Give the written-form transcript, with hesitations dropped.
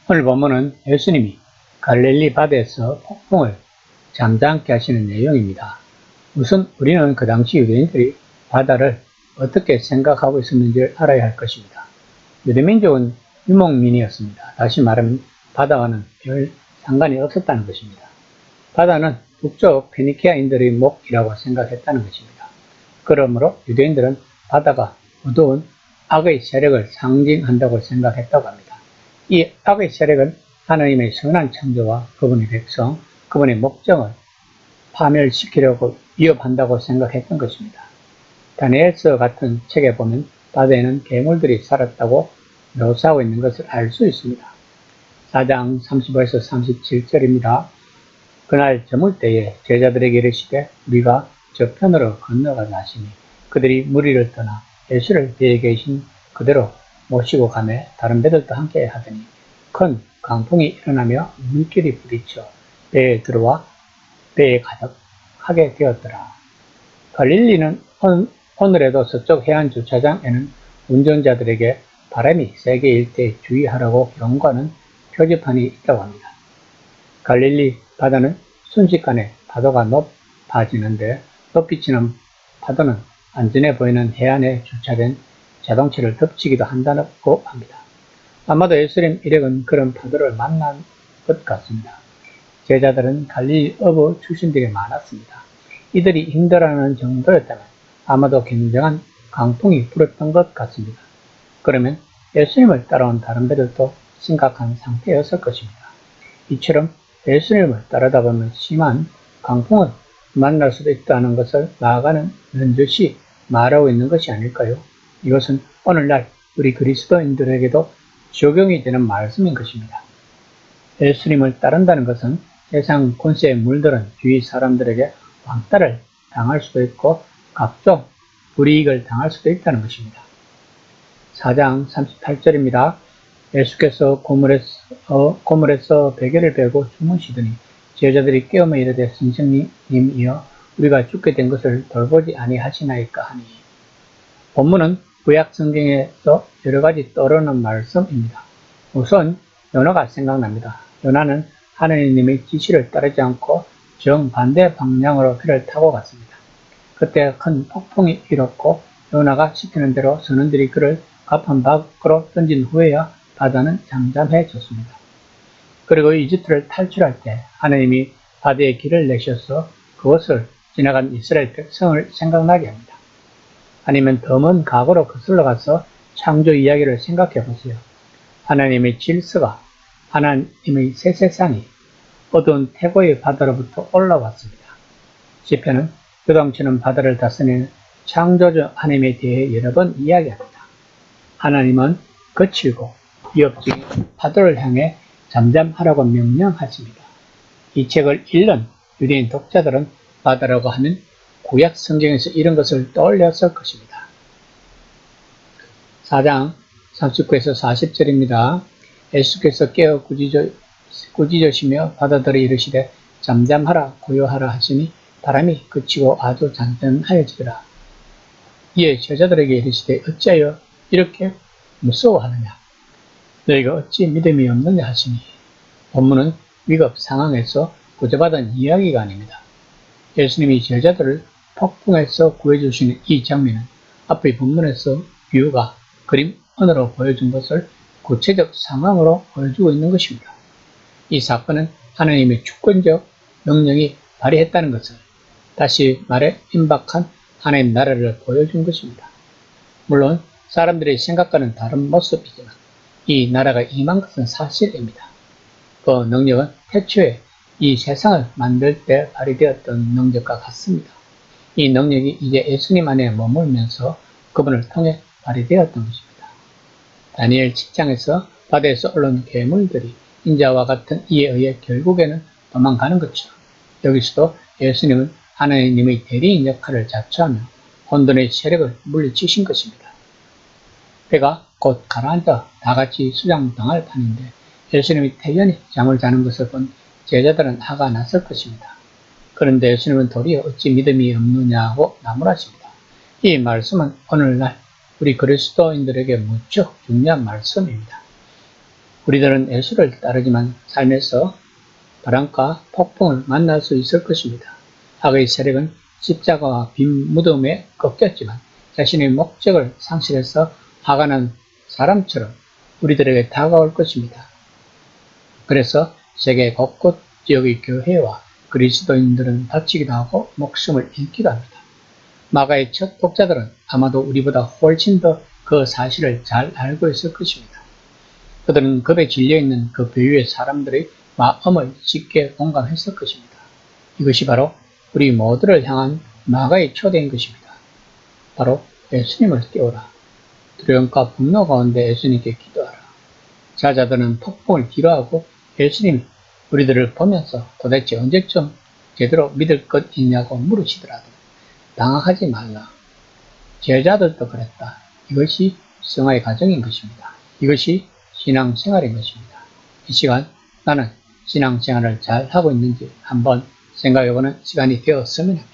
오늘 본문은 예수님이 갈릴리 바다에서 폭풍을 잠잠케 하시는 내용입니다. 우선 우리는 그 당시 유대인들이 바다를 어떻게 생각하고 있었는지를 알아야 할 것입니다. 유대민족은 유목민이었습니다. 다시 말하면 바다와는 별 상관이 없었다는 것입니다. 바다는 북쪽 페니키아인들의 목이라고 생각했다는 것입니다. 그러므로 유대인들은 바다가 어두운 악의 세력을 상징한다고 생각했다고 합니다. 이 악의 세력은 하나님의 선한 창조와 그분의 백성, 그분의 목적을 파멸시키려고 위협한다고 생각했던 것입니다. 다니엘서 같은 책에 보면 바다에는 괴물들이 살았다고 묘사하고 있는 것을 알 수 있습니다. 4장 35에서 37절입니다. 그날 저물 때에 제자들에게 이르시되 우리가 저편으로 건너가자 하시니 그들이 무리를 떠나 예수를 배에 계신 그대로 모시고 가매 다른 배들도 함께 하더니 큰 강풍이 일어나며 물길이 부딪혀 배에 들어와 배에 가득하게 되었더라. 갈릴리는 오늘에도 서쪽 해안 주차장에는 운전자들에게 바람이 세게 일 때 주의하라고 경고하는 표지판이 있다고 합니다. 갈릴리 바다는 순식간에 파도가 높아지는데 높이 치는 파도는 안전해 보이는 해안에 주차된 자동차를 덮치기도 한다고 합니다. 아마도 예수님 일행은 그런 파도를 만난 것 같습니다. 제자들은 갈릴리 어부 출신들이 많았습니다. 이들이 힘들어하는 정도였다면 아마도 굉장한 강풍이 불었던 것 같습니다. 그러면 예수님을 따라온 다른 배들도 심각한 상태였을 것입니다. 이처럼 예수님을 따르다 보면 심한 강풍을 만날 수도 있다는 것을 나아가는 듯이 말하고 있는 것이 아닐까요? 이것은 오늘날 우리 그리스도인들에게도 적용이 되는 말씀인 것입니다. 예수님을 따른다는 것은 세상 권세에 물들은 주위 사람들에게 왕따를 당할 수도 있고 각종 불이익을 당할 수도 있다는 것입니다. 4장 38절입니다. 예수께서 고물에서 베개를 베고 주무시더니 제자들이 깨어며 이르되 선생님이여 우리가 죽게 된 것을 돌보지 아니하시나이까 하니. 본문은 구약 성경에서 여러 가지 떠오르는 말씀입니다. 우선 요나가 생각납니다. 요나는 하나님의 지시를 따르지 않고 정반대 방향으로 배를 타고 갔습니다. 그때 큰 폭풍이 일었고 요나가 시키는 대로 선원들이 그를 가판 밖으로 던진 후에야 바다는 잠잠해졌습니다. 그리고 이집트를 탈출할 때 하나님이 바다에 길을 내셔서 그것을 지나간 이스라엘 백성을 생각나게 합니다. 아니면 더 먼 과거로 거슬러 가서 창조 이야기를 생각해 보세요. 하나님의 질서가 하나님의 새 세상이 어두운 태고의 바다로부터 올라왔습니다. 시편은 요동치는 바다를 다스리는 창조주 하나님에 대해 여러 번 이야기합니다. 하나님은 거칠고 위협적인 파도를 향해 잠잠하라고 명령하십니다. 이 책을 읽는 유대인 독자들은 바다라고 하면 구약 성경에서 이런 것을 떠올렸을 것입니다. 4장 39에서 40절입니다. 예수께서 깨어 꾸짖으시며 바다들이 이르시되 잠잠하라 고요하라 하시니 바람이 그치고 아주 잔잔하여지더라. 이에 제자들에게 이르시되 어찌하여 이렇게 무서워하느냐 너희가 어찌 믿음이 없느냐 하시니 본문은 위급 상황에서 구제받은 이야기가 아닙니다. 예수님이 제자들을 폭풍에서 구해주시는 이 장면은 앞의 본문에서 비유가 그림 언어로 보여준 것을 구체적 상황으로 보여주고 있는 것입니다. 이 사건은 하나님의 주권적 명령이 발휘했다는 것을 다시 말해 임박한 하나님 나라를 보여준 것입니다. 물론 사람들의 생각과는 다른 모습이지만 이 나라가 임한 것은 사실입니다. 그 능력은 태초에 이 세상을 만들 때 발휘되었던 능력과 같습니다. 이 능력이 이제 예수님 안에 머물면서 그분을 통해 발휘되었던 것입니다. 다니엘 7장에서 바다에서 올라온 괴물들이 인자와 같은 이에 의해 결국에는 도망가는 것처럼 여기서도 예수님은 하나님의 대리인 역할을 자처하며 혼돈의 세력을 물리치신 것입니다. 배가 곧 가라앉아 다같이 수장당할 판인데 예수님이 태연히 잠을 자는 것을 본 제자들은 화가 났을 것입니다. 그런데 예수님은 도리어 어찌 믿음이 없느냐고 나무라십니다. 이 말씀은 오늘날 우리 그리스도인들에게 무척 중요한 말씀입니다. 우리들은 예수를 따르지만 삶에서 바람과 폭풍을 만날 수 있을 것입니다. 악의 세력은 십자가와 빈 무덤에 꺾였지만 자신의 목적을 상실해서 화가 난 사람처럼 우리들에게 다가올 것입니다. 그래서 세계 곳곳 지역의 교회와 그리스도인들은 다치기도 하고 목숨을 잃기도 합니다. 마가의 첫 독자들은 아마도 우리보다 훨씬 더 그 사실을 잘 알고 있을 것입니다. 그들은 겁에 질려있는 그 배후의 사람들의 마음을 쉽게 공감했을 것입니다. 이것이 바로 우리 모두를 향한 마가의 초대인 것입니다. 바로 예수님을 띄워라. 두려움과 분노 가운데 예수님께 기도하라. 자자들은 폭풍을 뒤로하고 예수님 우리들을 보면서 도대체 언제쯤 제대로 믿을 것 있냐고 물으시더라도 당황하지 말라. 제자들도 그랬다. 이것이 성화의 과정인 것입니다. 이것이 신앙생활인 것입니다. 이 시간 나는 신앙생활을 잘 하고 있는지 한번 생각해보는 시간이 되었으면 합니다.